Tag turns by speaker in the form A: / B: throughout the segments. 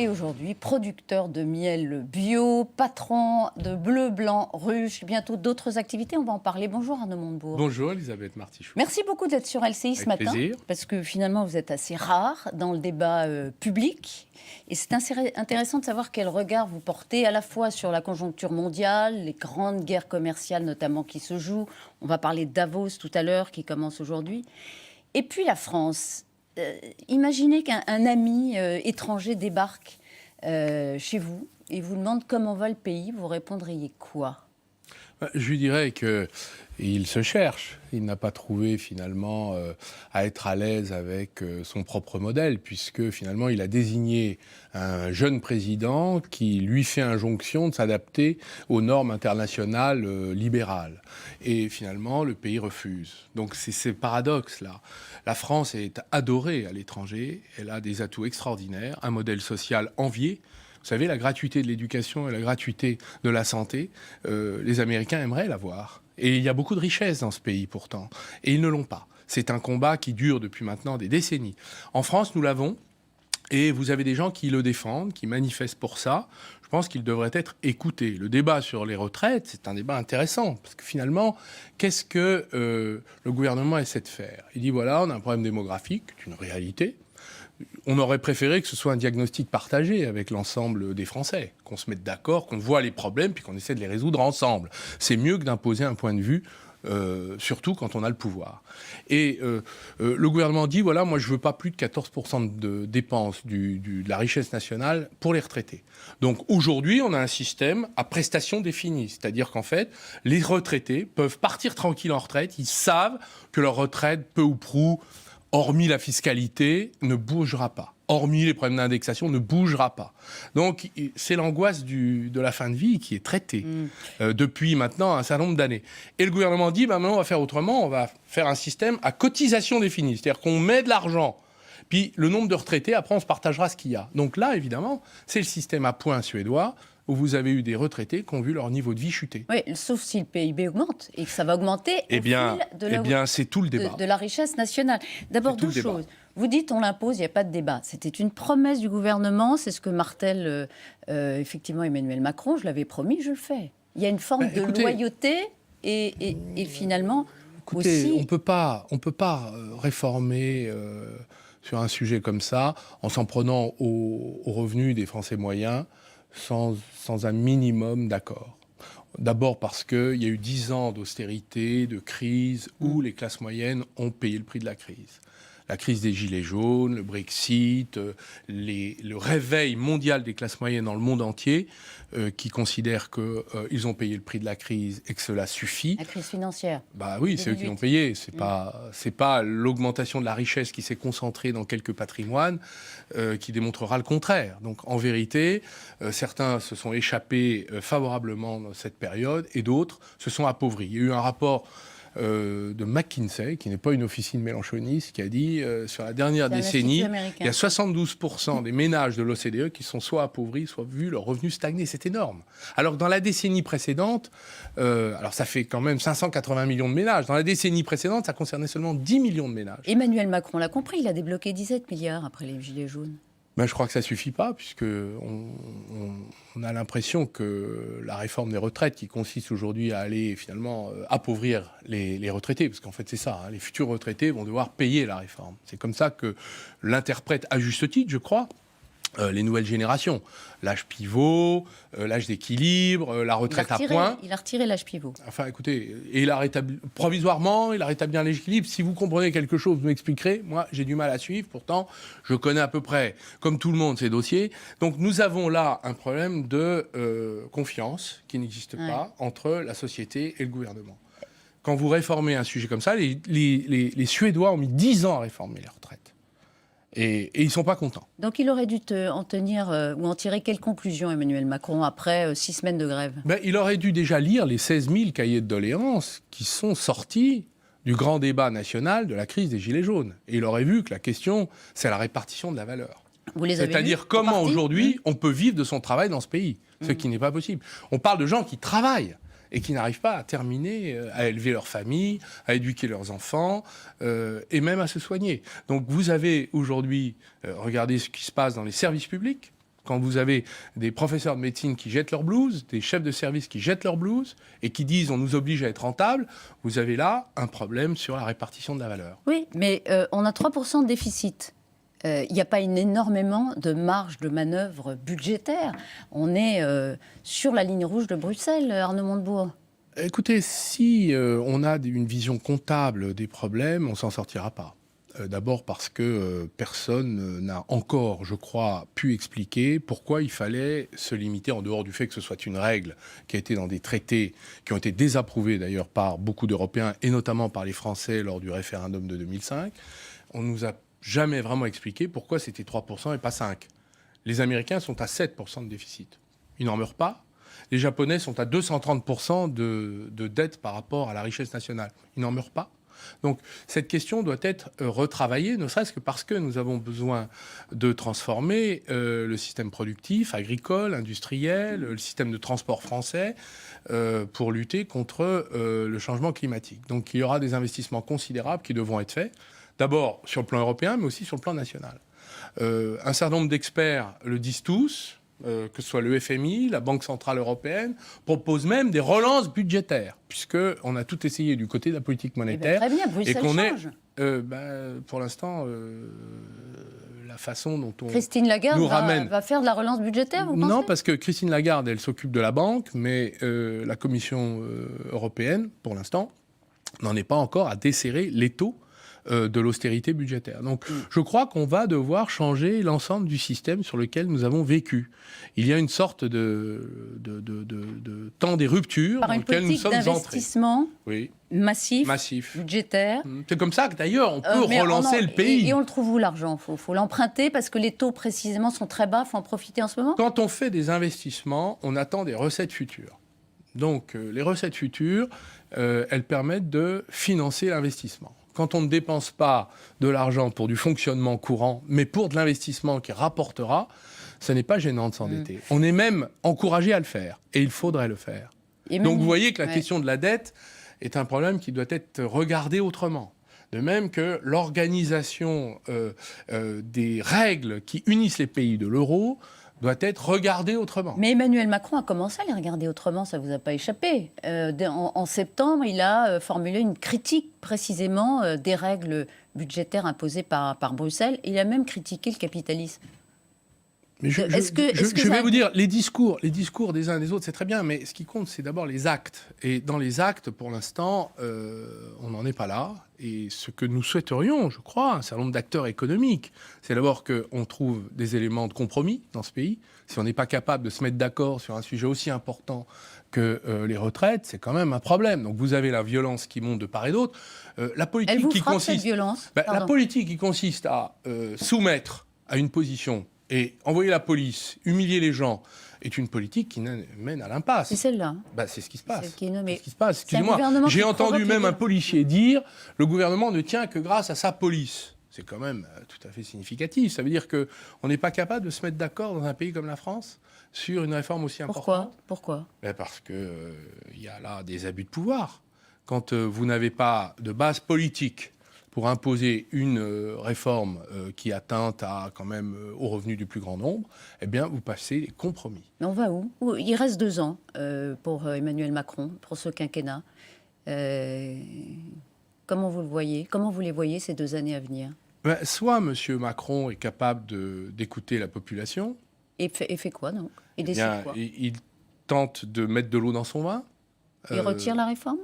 A: et aujourd'hui producteur de miel bio, patron de Bleu Blanc Ruche, bientôt d'autres activités. On va en parler. Bonjour Arnaud Montebourg.
B: Bonjour Elisabeth Martichoux.
A: Merci beaucoup d'être sur LCI ce matin.
B: Plaisir.
A: Parce que finalement vous êtes assez rare dans le débat public. Et c'est intéressant de savoir quel regard vous portez à la fois sur la conjoncture mondiale, les grandes guerres commerciales notamment qui se jouent. On va parler de Davos tout à l'heure qui commence aujourd'hui. Et puis la France. Imaginez qu'un ami étranger débarque chez vous et vous demande comment va le pays, vous répondriez quoi ?
B: Je lui dirais qu'il se cherche. Il n'a pas trouvé finalement à être à l'aise avec son propre modèle, puisque finalement il a désigné un jeune président qui lui fait injonction de s'adapter aux normes internationales libérales. Et finalement le pays refuse. Donc c'est ce paradoxe-là. La France est adorée à l'étranger, elle a des atouts extraordinaires, un modèle social envié. Vous savez, la gratuité de l'éducation et la gratuité de la santé, les Américains aimeraient l'avoir. Et il y a beaucoup de richesses dans ce pays pourtant. Et ils ne l'ont pas. C'est un combat qui dure depuis maintenant des décennies. En France, nous l'avons. Et vous avez des gens qui le défendent, qui manifestent pour ça. Je pense qu'il devrait être écouté. Le débat sur les retraites, c'est un débat intéressant. Parce que finalement, qu'est-ce que le gouvernement essaie de faire ? Il dit, voilà, on a un problème démographique, c'est une réalité. On aurait préféré que ce soit un diagnostic partagé avec l'ensemble des Français, qu'on se mette d'accord, qu'on voit les problèmes, puis qu'on essaie de les résoudre ensemble. C'est mieux que d'imposer un point de vue, surtout quand on a le pouvoir. Et le gouvernement dit, voilà, moi je veux pas plus de 14% de dépenses de la richesse nationale pour les retraités. Donc aujourd'hui, on a un système à prestations définies, c'est-à-dire qu'en fait, les retraités peuvent partir tranquilles en retraite, ils savent que leur retraite, peu ou prou, hormis la fiscalité, ne bougera pas. Hormis les problèmes d'indexation, ne bougera pas. Donc, c'est l'angoisse de la fin de vie qui est traitée depuis maintenant un certain nombre d'années. Et le gouvernement dit, maintenant, on va faire autrement, on va faire un système à cotisation définie. C'est-à-dire qu'on met de l'argent, puis le nombre de retraités, après, on se partagera ce qu'il y a. Donc là, évidemment, c'est le système à points suédois, où vous avez eu des retraités qui ont vu leur niveau de vie chuter.
A: Oui, sauf si le PIB augmente et que ça va augmenter au fil
B: c'est tout le débat.
A: De la richesse nationale. D'abord, deux choses. Vous dites on l'impose, il n'y a pas de débat. C'était une promesse du gouvernement, c'est ce que martèle effectivement Emmanuel Macron, je l'avais promis, je le fais. Il y a une forme de loyauté et finalement aussi...
B: On ne peut pas réformer... sur un sujet comme ça, en s'en prenant aux revenus des Français moyens, sans un minimum d'accord. D'abord parce qu'il y a eu 10 ans d'austérité, de crise, où les classes moyennes ont payé le prix de la crise. La crise des gilets jaunes, le Brexit, le réveil mondial des classes moyennes dans le monde entier, qui considèrent qu'ils ont payé le prix de la crise et que cela suffit.
A: La crise financière.
B: Bah oui, c'est eux qui l'ont payé. C'est pas l'augmentation de la richesse qui s'est concentrée dans quelques patrimoines qui démontrera le contraire. Donc en vérité, certains se sont échappés favorablement dans cette période et d'autres se sont appauvris. Il y a eu un rapport de McKinsey, qui n'est pas une officine mélenchoniste, qui a dit sur la dernière décennie, il y a 72% des ménages de l'OCDE qui sont soit appauvris, soit vu leurs revenus stagner. C'est énorme. Alors que dans la décennie précédente, alors ça fait quand même 580 millions de ménages. Dans la décennie précédente, ça concernait seulement 10 millions de ménages.
A: Emmanuel Macron l'a compris, il a débloqué 17 milliards après les gilets jaunes.
B: Ben, je crois que ça ne suffit pas, puisqu'on a l'impression que la réforme des retraites, qui consiste aujourd'hui à aller finalement appauvrir les retraités, parce qu'en fait c'est ça, hein, les futurs retraités vont devoir payer la réforme. C'est comme ça que l'interprète, à juste titre, je crois, les nouvelles générations. L'âge pivot, l'âge d'équilibre, la retraite à points.
A: Il a retiré l'âge pivot.
B: Enfin, écoutez, et il a rétabli, provisoirement, il a rétabli un équilibre. Si vous comprenez quelque chose, vous m'expliquerez. Moi, j'ai du mal à suivre. Pourtant, je connais à peu près, comme tout le monde, ces dossiers. Donc, nous avons là un problème de confiance qui n'existe pas entre la société et le gouvernement. Quand vous réformez un sujet comme ça, les Suédois ont mis 10 ans à réformer les retraites. Et ils ne sont pas contents.
A: Donc il aurait dû en tirer quelle conclusion, Emmanuel Macron, après 6 semaines de grève ?
B: Il aurait dû déjà lire les 16 000 cahiers de doléances qui sont sortis du grand débat national de la crise des Gilets jaunes. Et il aurait vu que la question, c'est la répartition de la valeur. C'est-à-dire comment aujourd'hui on peut vivre de son travail dans ce pays, ce qui n'est pas possible. On parle de gens qui travaillent et qui n'arrivent pas à terminer, à élever leur famille, à éduquer leurs enfants, et même à se soigner. Donc vous avez aujourd'hui, regardez ce qui se passe dans les services publics, Quand vous avez des professeurs de médecine qui jettent leur blouse, des chefs de service qui jettent leur blouse et qui disent on nous oblige à être rentable, vous avez là un problème sur la répartition de la valeur.
A: Oui, mais on a 3% de déficit. Il n'y a pas énormément de marge de manœuvre budgétaire. On est sur la ligne rouge de Bruxelles, Arnaud Montebourg.
B: Écoutez, si on a une vision comptable des problèmes, on ne s'en sortira pas. D'abord parce que personne n'a encore, je crois, pu expliquer pourquoi il fallait se limiter, en dehors du fait que ce soit une règle qui a été dans des traités qui ont été désapprouvés d'ailleurs par beaucoup d'Européens et notamment par les Français lors du référendum de 2005. On ne nous a jamais vraiment expliqué pourquoi c'était 3% et pas 5%. Les Américains sont à 7% de déficit. Ils n'en meurent pas. Les Japonais sont à 230% de dette par rapport à la richesse nationale. Ils n'en meurent pas. Donc cette question doit être retravaillée, ne serait-ce que parce que nous avons besoin de transformer le système productif, agricole, industriel, le système de transport français pour lutter contre le changement climatique. Donc il y aura des investissements considérables qui devront être faits, d'abord sur le plan européen, mais aussi sur le plan national. Un certain nombre d'experts le disent tous, que ce soit le FMI, la Banque Centrale Européenne, propose même des relances budgétaires, puisqu'on a tout essayé du côté de la politique monétaire.
A: Très bien, Bruxelles change.
B: Pour l'instant, la façon dont on
A: Christine Lagarde
B: nous ramène...
A: va faire de la relance budgétaire, vous pensez ?
B: Non, parce que Christine Lagarde, elle s'occupe de la banque, mais la Commission européenne, pour l'instant, n'en est pas encore à desserrer l'étau de l'austérité budgétaire. Donc, je crois qu'on va devoir changer l'ensemble du système sur lequel nous avons vécu. Il y a une sorte de temps des ruptures dans lequel nous sommes entrés.
A: Par une politique d'investissement massif, budgétaire.
B: C'est comme ça que d'ailleurs on peut relancer le pays.
A: Et on le trouve où l'argent ? Faut l'emprunter parce que les taux précisément sont très bas, il faut en profiter en ce moment ?
B: Quand on fait des investissements, on attend des recettes futures. Donc les recettes futures, elles permettent de financer l'investissement. Quand on ne dépense pas de l'argent pour du fonctionnement courant, mais pour de l'investissement qui rapportera, ce n'est pas gênant de s'endetter. On est même encouragé à le faire, et il faudrait le faire. Donc vous voyez que la question de la dette est un problème qui doit être regardé autrement. De même que l'organisation des règles qui unissent les pays de l'euro doit être regardée autrement.
A: Mais Emmanuel Macron a commencé à les regarder autrement, ça ne vous a pas échappé. En septembre, il a formulé une critique précisément des règles budgétaires imposées par Bruxelles. Il a même critiqué le capitalisme.
B: Mais je vais vous dire, les discours des uns et des autres, c'est très bien, mais ce qui compte, c'est d'abord les actes. Et dans les actes, pour l'instant, on n'en est pas là. Et ce que nous souhaiterions, je crois, un certain nombre d'acteurs économiques, c'est d'abord qu'on trouve des éléments de compromis dans ce pays. Si on n'est pas capable de se mettre d'accord sur un sujet aussi important que les retraites, c'est quand même un problème. Donc vous avez la violence qui monte de part et d'autre. La politique
A: Elle vous
B: qui
A: frappe,
B: consiste,
A: cette violence ?
B: la politique qui consiste à soumettre à une position et envoyer la police, humilier les gens, est une politique qui mène à l'impasse.
A: C'est celle-là.
B: C'est ce qui se passe.
A: Celle qui est nommée.
B: C'est ce qui se passe. Excusez-moi, j'ai entendu même un policier dire « le gouvernement ne tient que grâce à sa police ». C'est quand même tout à fait significatif. Ça veut dire qu'on n'est pas capable de se mettre d'accord dans un pays comme la France sur une réforme aussi importante.
A: Pourquoi ?
B: Parce qu'il y a là des abus de pouvoir. Quand vous n'avez pas de base politique pour imposer une réforme qui atteinte quand même aux revenus du plus grand nombre, eh bien, vous passez les compromis.
A: Mais on va où ? Il reste 2 ans pour Emmanuel Macron, pour ce quinquennat. Comment vous le voyez ? Comment vous les voyez, ces 2 années à venir ?
B: Soit M. Macron est capable d'écouter la population.
A: Et fait quoi, donc ? Il décide quoi ?
B: Il tente de mettre de l'eau dans son vin.
A: Il retire la réforme ?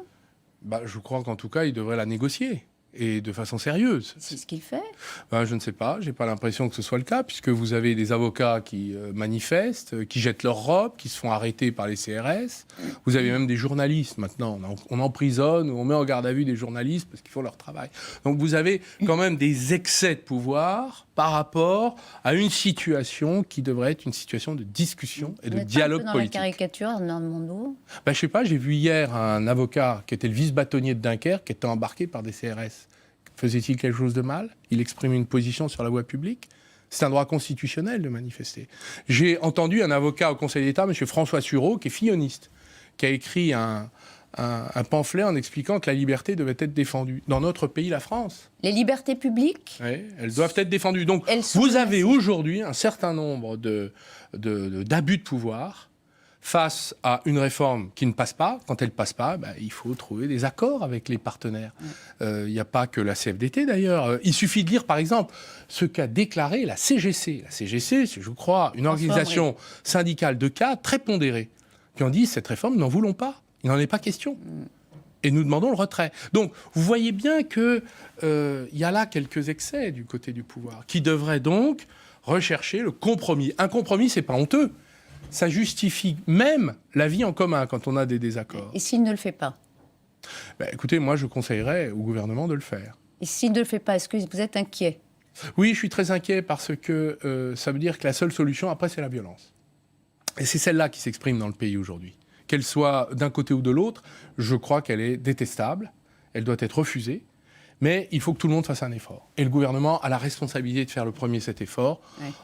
B: Je crois qu'en tout cas, il devrait la négocier. Et de façon sérieuse.
A: C'est ce qu'il fait ?
B: Je ne sais pas, je n'ai pas l'impression que ce soit le cas, puisque vous avez des avocats qui manifestent, qui jettent leur robe, qui se font arrêter par les CRS. Vous avez même des journalistes maintenant. On emprisonne ou on met en garde à vue des journalistes parce qu'ils font leur travail. Donc vous avez quand même des excès de pouvoir par rapport à une situation qui devrait être une situation de discussion et de dialogue politique.
A: Dans la caricature, Arnaud Montebourg ?
B: Je ne sais pas, j'ai vu hier un avocat qui était le vice-bâtonnier de Dunkerque qui était embarqué par des CRS. Faisait-il quelque chose de mal ? Il exprimait une position sur la voie publique. C'est un droit constitutionnel de manifester. J'ai entendu un avocat au Conseil d'État, M. François Sureau, qui est filloniste, qui a écrit un un pamphlet en expliquant que la liberté devait être défendue. Dans notre pays, la France.
A: Les libertés publiques,
B: Oui, elles doivent être défendues. Donc, vous avez aujourd'hui un certain nombre d'abus de pouvoir face à une réforme qui ne passe pas. Quand elle ne passe pas, il faut trouver des accords avec les partenaires. Il n'y a pas que la CFDT, d'ailleurs. Il suffit de lire, par exemple, ce qu'a déclaré la CGC. La CGC, c'est, je crois, une organisation syndicale de cadres très pondérée, qui ont dit « cette réforme, nous n'en voulons pas. Il n'en est pas question. » Et nous demandons le retrait. Donc, vous voyez bien qu'il y a là quelques excès du côté du pouvoir, qui devraient donc rechercher le compromis. Un compromis, c'est pas honteux. Ça justifie même la vie en commun quand on a des désaccords.
A: Et s'il ne le fait pas?
B: Écoutez, moi, je conseillerais au gouvernement de le faire.
A: Et s'il ne le fait pas, est-ce que vous êtes inquiet?
B: Oui, je suis très inquiet parce que ça veut dire que la seule solution, après, c'est la violence. Et c'est celle-là qui s'exprime dans le pays aujourd'hui. Qu'elle soit d'un côté ou de l'autre, je crois qu'elle est détestable. Elle doit être refusée. Mais il faut que tout le monde fasse un effort. Et le gouvernement a la responsabilité de faire le premier cet effort,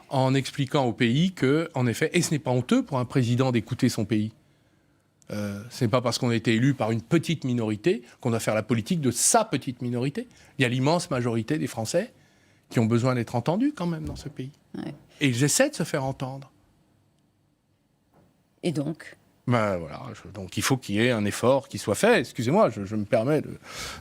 B: en expliquant au pays que, en effet, et ce n'est pas honteux pour un président d'écouter son pays. Ce n'est pas parce qu'on a été élu par une petite minorité qu'on doit faire la politique de sa petite minorité. Il y a l'immense majorité des Français qui ont besoin d'être entendus quand même dans ce pays.
A: Ouais.
B: Et ils essaient de se faire entendre.
A: Et donc
B: donc il faut qu'il y ait un effort qui soit fait. Excusez-moi, je me permets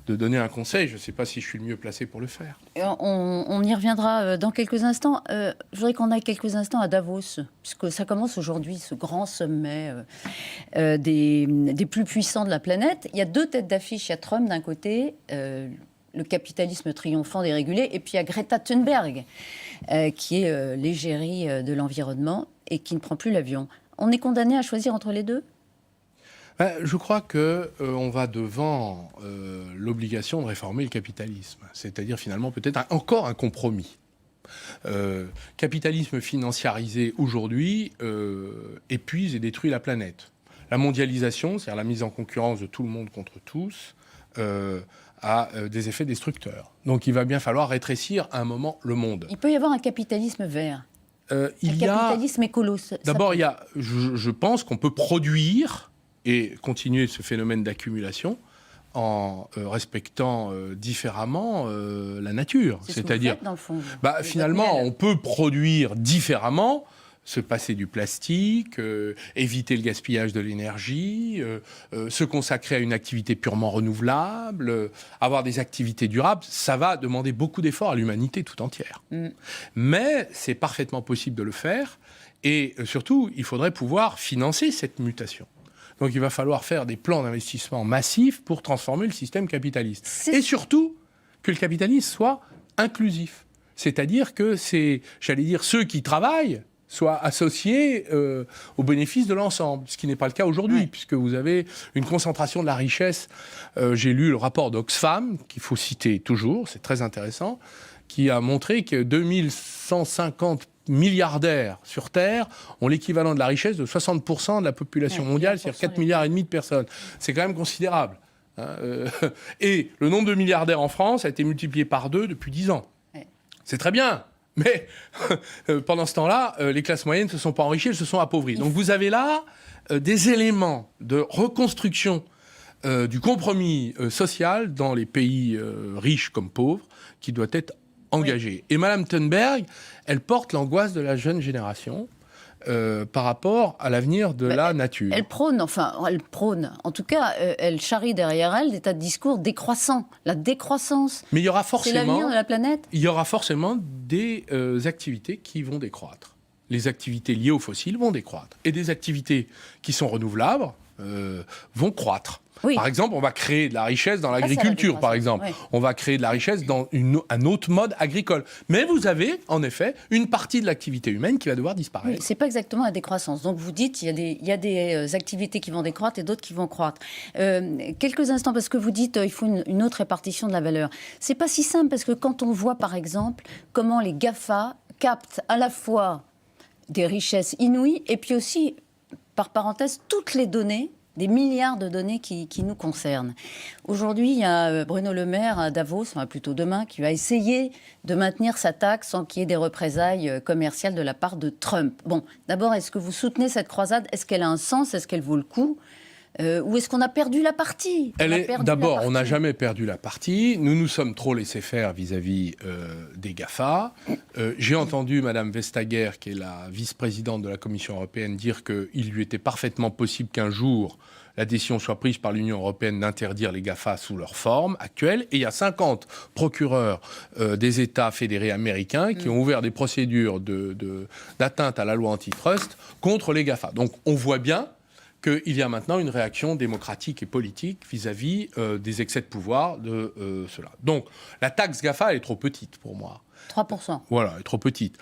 B: de donner un conseil. Je ne sais pas si je suis le mieux placé pour le faire.
A: On y reviendra dans quelques instants. Je voudrais qu'on aille quelques instants à Davos, puisque ça commence aujourd'hui, ce grand sommet des plus puissants de la planète. Il y a deux têtes d'affiche. Il y a Trump d'un côté, le capitalisme triomphant dérégulé, et puis il y a Greta Thunberg, qui est l'égérie de l'environnement et qui ne prend plus l'avion. On est condamné à choisir entre les deux?
B: Je crois qu'on va devant l'obligation de réformer le capitalisme. C'est-à-dire finalement peut-être encore un compromis. Capitalisme financiarisé aujourd'hui épuise et détruit la planète. La mondialisation, c'est-à-dire la mise en concurrence de tout le monde contre tous, a des effets destructeurs. Donc il va bien falloir rétrécir à un moment le monde.
A: Il peut y avoir un capitalisme vert. Capitalisme écolo.
B: D'abord, je pense qu'on peut produire et continuer ce phénomène d'accumulation en respectant différemment la nature.
A: C'est-à-dire, dans le fond,
B: finalement, on peut produire différemment, se passer du plastique, éviter le gaspillage de l'énergie, se consacrer à une activité purement renouvelable, avoir des activités durables. Ça va demander beaucoup d'efforts à l'humanité tout entière. Mais c'est parfaitement possible de le faire. Et surtout, il faudrait pouvoir financer cette mutation. Donc il va falloir faire des plans d'investissement massifs pour transformer le système capitaliste. Et surtout, que le capitalisme soit inclusif. C'est-à-dire que ceux qui travaillent soient associés aux bénéfices de l'ensemble, ce qui n'est pas le cas aujourd'hui, puisque vous avez une concentration de la richesse. J'ai lu le rapport d'Oxfam, qu'il faut citer toujours, c'est très intéressant, qui a montré que 2150 milliardaires sur Terre ont l'équivalent de la richesse de 60% de la population mondiale, c'est-à-dire 4,5 milliards de personnes. C'est quand même considérable. Et le nombre de milliardaires en France a été multiplié par 2 depuis 10 ans. C'est très bien. Mais pendant ce temps-là, les classes moyennes ne se sont pas enrichies, elles se sont appauvries. Donc vous avez là des éléments de reconstruction du compromis social dans les pays riches comme pauvres qui doit être engagé. Et Mme Thunberg, elle porte l'angoisse de la jeune génération par rapport à l'avenir de la nature.
A: Elle prône, en tout cas, elle charrie derrière elle des tas de discours décroissants. La décroissance,
B: mais il y aura forcément,
A: c'est l'avenir de la planète.
B: Il y aura forcément des activités qui vont décroître. Les activités liées aux fossiles vont décroître. Et des activités qui sont renouvelables vont croître. Oui. Par exemple, on va créer de la richesse dans l'agriculture, par exemple. Oui. On va créer de la richesse dans un autre mode agricole. Mais vous avez, en effet, une partie de l'activité humaine qui va devoir disparaître.
A: Oui, ce n'est pas exactement la décroissance. Donc vous dites qu'il y a des activités qui vont décroître et d'autres qui vont croître. Quelques instants, parce que vous dites qu'il faut une autre répartition de la valeur. Ce n'est pas si simple, parce que quand on voit, par exemple, comment les GAFA captent à la fois des richesses inouïes et puis aussi, par parenthèse, toutes les données, des milliards de données qui nous concernent. Aujourd'hui, il y a Bruno Le Maire à Davos, plutôt demain, qui va essayer de maintenir sa taxe sans qu'il y ait des représailles commerciales de la part de Trump. Bon, d'abord, est-ce que vous soutenez cette croisade? Est-ce qu'elle a un sens? Est-ce qu'elle vaut le coup? Ou est-ce qu'on a perdu la partie?
B: D'abord, on n'a jamais perdu la partie. Nous nous sommes trop laissés faire vis-à-vis des GAFA. J'ai entendu Mme Vestager, qui est la vice-présidente de la Commission européenne, dire qu'il lui était parfaitement possible qu'un jour, la décision soit prise par l'Union européenne d'interdire les GAFA sous leur forme actuelle. Et il y a 50 procureurs des États fédérés américains qui ont ouvert des procédures d'atteinte à la loi antitrust contre les GAFA. Donc on voit bien qu'il y a maintenant une réaction démocratique et politique vis-à-vis des excès de pouvoir de cela. Donc la taxe GAFA, elle est trop petite pour moi.
A: 3%.
B: Voilà, elle est trop petite.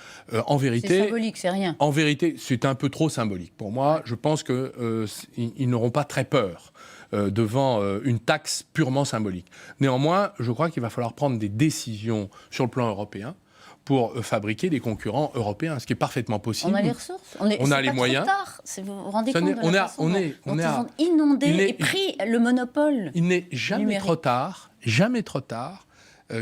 B: En vérité,
A: c'est symbolique, c'est rien.
B: En vérité, c'est un peu trop symbolique. Pour moi, je pense qu'ils n'auront pas très peur devant une taxe purement symbolique. Néanmoins, je crois qu'il va falloir prendre des décisions sur le plan européen pour fabriquer des concurrents européens, ce qui est parfaitement possible.
A: On a les ressources,
B: on a les moyens.
A: Vous vous rendez compte de la façon dont ils ont inondé et pris le monopole.
B: Il n'est jamais trop tard,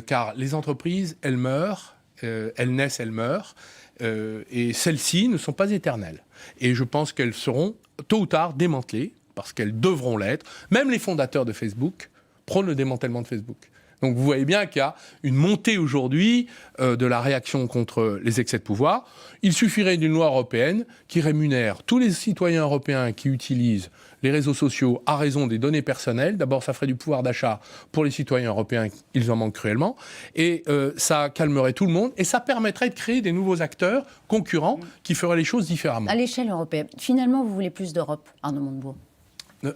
B: car les entreprises, elles meurent, elles naissent, elles meurent, et celles-ci ne sont pas éternelles. Et je pense qu'elles seront tôt ou tard démantelées, parce qu'elles devront l'être. Même les fondateurs de Facebook prônent le démantèlement de Facebook. Donc vous voyez bien qu'il y a une montée aujourd'hui de la réaction contre les excès de pouvoir. Il suffirait d'une loi européenne qui rémunère tous les citoyens européens qui utilisent les réseaux sociaux à raison des données personnelles. D'abord, ça ferait du pouvoir d'achat pour les citoyens européens, ils en manquent cruellement, et ça calmerait tout le monde, et ça permettrait de créer des nouveaux acteurs concurrents qui feraient les choses différemment.
A: À l'échelle européenne, finalement, vous voulez plus d'Europe, Arnaud Montebourg?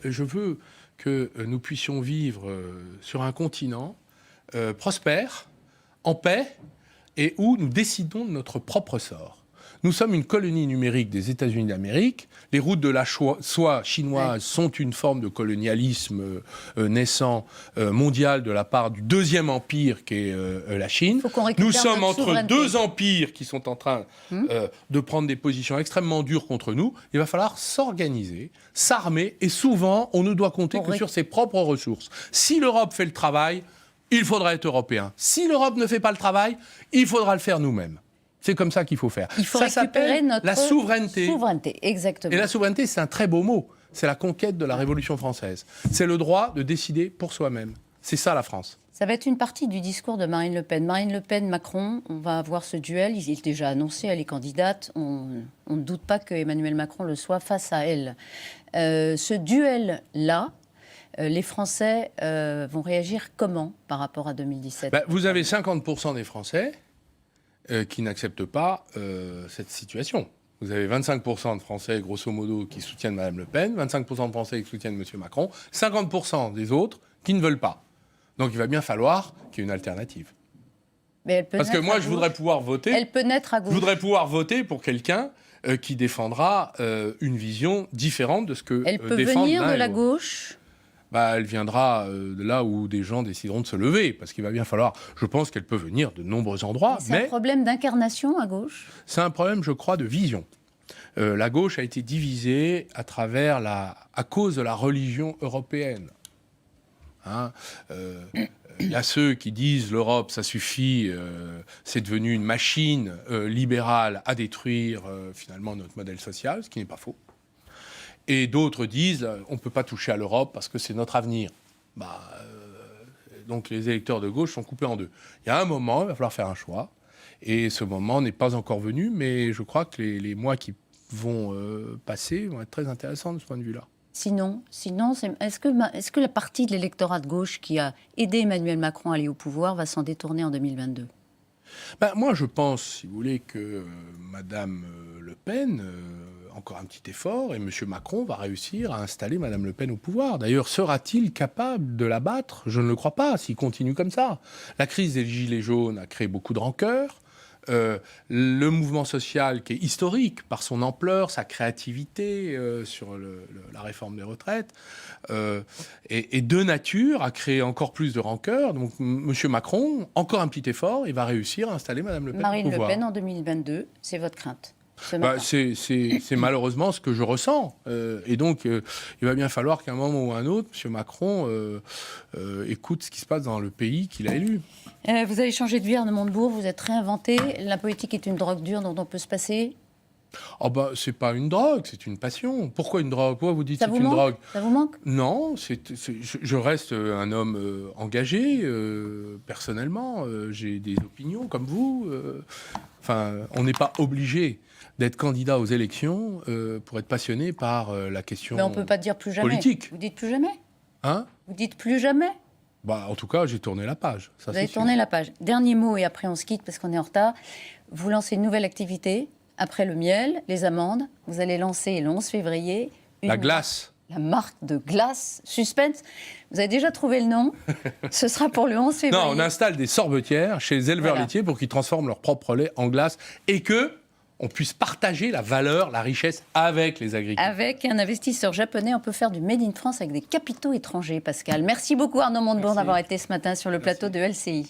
B: Je veux que nous puissions vivre sur un continent prospère, en paix, et où nous décidons de notre propre sort. Nous sommes une colonie numérique des États-Unis d'Amérique. Les routes de la soie chinoise sont une forme de colonialisme naissant mondial de la part du deuxième empire qu'est la Chine. Nous sommes entre deux empires qui sont en train de prendre des positions extrêmement dures contre nous. Il va falloir s'organiser, s'armer, et souvent, on ne doit compter que sur ses propres ressources. Si l'Europe fait le travail, il faudra être européen. Si l'Europe ne fait pas le travail, il faudra le faire nous-mêmes. C'est comme ça qu'il faut faire.
A: Il faut
B: ça
A: récupérer notre
B: la souveraineté.
A: Souveraineté, exactement.
B: Et la souveraineté, c'est un très beau mot. C'est la conquête de la Révolution française. C'est le droit de décider pour soi-même. C'est ça la France.
A: Ça va être une partie du discours de Marine Le Pen. Marine Le Pen, Macron, on va avoir ce duel. Il est déjà annoncé, elle est candidate. On ne doute pas que Emmanuel Macron le soit face à elle. Ce duel-là, les Français vont réagir comment par rapport à 2017 ?
B: Vous avez 50% des Français qui n'acceptent pas cette situation. Vous avez 25% de Français, grosso modo, qui soutiennent Mme Le Pen, 25% de Français qui soutiennent M. Macron, 50% des autres qui ne veulent pas. Donc il va bien falloir qu'il y ait une alternative.
A: Mais elle peut
B: Parce que moi, je voudrais pouvoir voter.
A: Elle peut naître à gauche.
B: Je voudrais pouvoir voter pour quelqu'un qui défendra une vision différente de ce que
A: elle peut
B: défendent
A: venir
B: l'un
A: de la
B: et l'autre.
A: gauche.
B: Elle viendra de là où des gens décideront de se lever, parce qu'il va bien falloir... Je pense qu'elle peut venir de nombreux endroits,
A: mais... C'est un problème d'incarnation à gauche ?
B: C'est un problème, je crois, de vision. La gauche a été divisée à cause de la religion européenne. Il y a ceux qui disent l'Europe, ça suffit, c'est devenu une machine libérale à détruire finalement notre modèle social, ce qui n'est pas faux. Et d'autres disent on ne peut pas toucher à l'Europe parce que c'est notre avenir. Donc les électeurs de gauche sont coupés en deux. Il y a un moment, il va falloir faire un choix. Et ce moment n'est pas encore venu, mais je crois que les mois qui vont passer vont être très intéressants de ce point de vue-là.
A: Sinon est-ce que la partie de l'électorat de gauche qui a aidé Emmanuel Macron à aller au pouvoir va s'en détourner en 2022 ?
B: Moi, je pense, si vous voulez, que Mme Le Pen... encore un petit effort, et M. Macron va réussir à installer Mme Le Pen au pouvoir. D'ailleurs, sera-t-il capable de la battre ? Je ne le crois pas, s'il continue comme ça. La crise des Gilets jaunes a créé beaucoup de rancœur. Le mouvement social, qui est historique par son ampleur, sa créativité sur la réforme des retraites, est de nature à créer encore plus de rancœur. Donc, M. Macron, encore un petit effort, il va réussir à installer Mme Le Pen au pouvoir.
A: Marine Le Pen en 2022, c'est votre crainte ?
B: C'est malheureusement ce que je ressens. Et donc, il va bien falloir qu'à un moment ou à un autre, M. Macron écoute ce qui se passe dans le pays qu'il a élu.
A: Vous avez changé de vie, Arnaud Montebourg, vous êtes réinventé. La politique est une drogue dure dont on peut se passer ?
B: Oh bah, c'est pas une drogue, c'est une passion. Pourquoi une drogue? Pourquoi vous dites
A: Ça
B: c'est
A: vous
B: une
A: manque?
B: drogue?
A: Ça vous manque?
B: Non, je reste un homme engagé personnellement. J'ai des opinions comme vous. Enfin, on n'est pas obligé d'être candidat aux élections pour être passionné par la question
A: Mais on ne peut pas dire plus jamais.
B: politique.
A: Vous dites plus jamais?
B: Hein?
A: Vous dites plus jamais?
B: Bah, en tout cas, j'ai tourné la page. Ça,
A: Vous avez
B: c'est
A: tourné
B: sûr.
A: la page. Dernier mot et après on se quitte parce qu'on est en retard. Vous lancez une nouvelle activité. Après le miel, les amandes, vous allez lancer le 11 février...
B: La glace.
A: La marque de glace. Suspense. Vous avez déjà trouvé le nom. Ce sera pour le 11 février.
B: Non, on installe des sorbetières chez les éleveurs
A: Voilà.
B: laitiers pour qu'ils transforment leur propre lait en glace et que on puisse partager la valeur, la richesse avec les agriculteurs.
A: Avec un investisseur japonais, on peut faire du Made in France avec des capitaux étrangers, Pascal. Merci beaucoup Arnaud Montebourg
B: Merci.
A: d'avoir été ce matin sur le plateau de LCI.